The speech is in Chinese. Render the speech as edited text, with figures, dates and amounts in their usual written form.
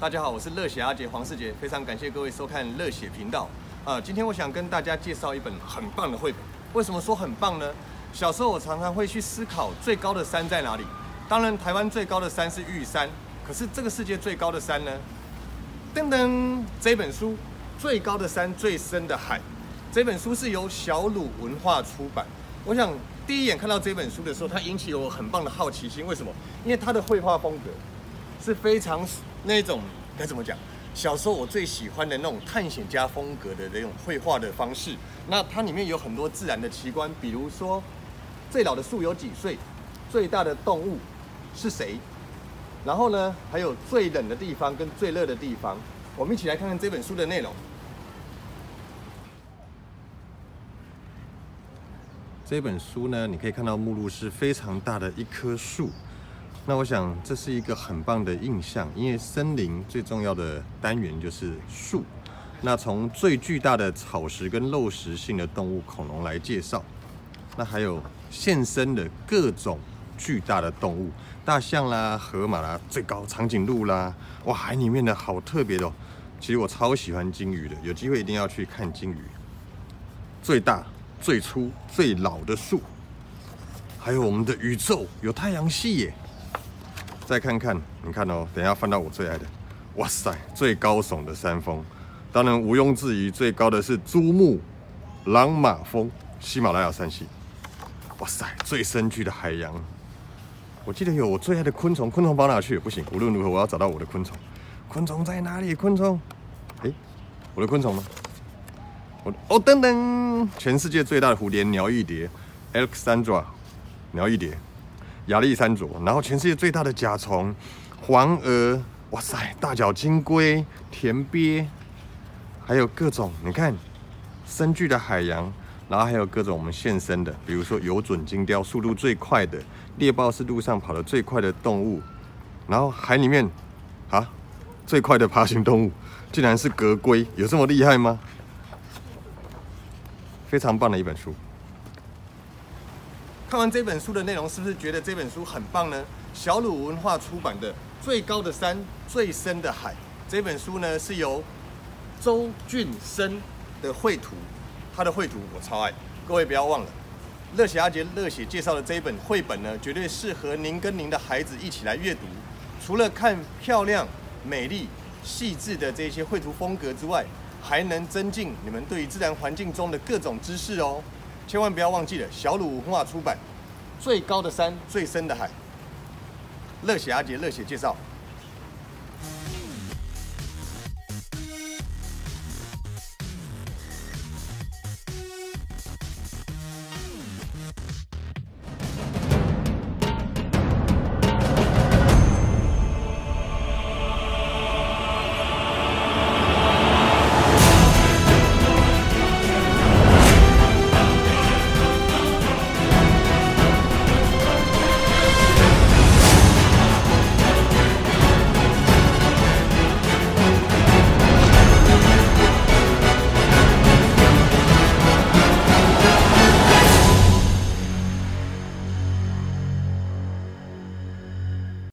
大家好，我是热血阿杰黄世杰，非常感谢各位收看热血频道。今天我想跟大家介绍一本很棒的绘本。为什么说很棒呢？小时候我常常会去思考最高的山在哪里。当然，台湾最高的山是玉山，可是这个世界最高的山呢？噔噔，这本书《最高的山，最深的海》。这本书是由小鲁文化出版。我想第一眼看到这本书的时候，它引起我很棒的好奇心。为什么？因为它的绘画风格是非常那种该怎么讲？小时候我最喜欢的那种探险家风格的那种绘画的方式。那它里面有很多自然的奇观，比如说最老的树有几岁，最大的动物是谁，然后呢，还有最冷的地方跟最热的地方。我们一起来看看这本书的内容。这本书呢，你可以看到目录是非常大的一棵树。那我想这是一个很棒的印象，因为森林最重要的单元就是树。那从最巨大的草食跟肉食性的动物恐龙来介绍，那还有现身的各种巨大的动物，大象啦、河马啦、最高长颈鹿啦，哇，海里面的好特别的哦。其实我超喜欢鲸鱼的，有机会一定要去看鲸鱼。最大、最粗、最老的树，还有我们的宇宙，有太阳系耶。再看看，你看哦，等一下翻到我最爱的，哇塞，最高耸的山峰，当然毋庸置疑，最高的是珠穆朗玛峰，喜马拉雅山系。哇塞，最深巨的海洋，我记得有我最爱的昆虫，昆虫跑哪去？不行，无论如何我要找到我的昆虫。昆虫在哪里？昆虫，我的昆虫呢？噔噔，全世界最大的蝴蝶鸟翼蝶 ，Alexandra 鸟翼蝶。亚利山卓，然后全世界最大的甲虫，黄蛾，哇塞，大角金龟、田鳖，还有各种你看深巨的海洋，然后还有各种我们现身的，比如说有准金雕，速度最快的，猎豹是路上跑得最快的动物，然后海里面最快的爬行动物竟然是革龟，有这么厉害吗？非常棒的一本书。看完这本书的内容，是不是觉得这本书很棒呢？小鲁文化出版的《最高的山，最深的海》这本书呢，是由周俊生的绘图，他的绘图我超爱。各位不要忘了，热血阿杰热血介绍的这一本绘本呢，绝对适合您跟您的孩子一起来阅读。除了看漂亮、美丽、细致的这些绘图风格之外，还能增进你们对于自然环境中的各种知识哦。千万不要忘记了，小鲁文化出版《最高的山，最深的海》。热血阿杰热血介绍。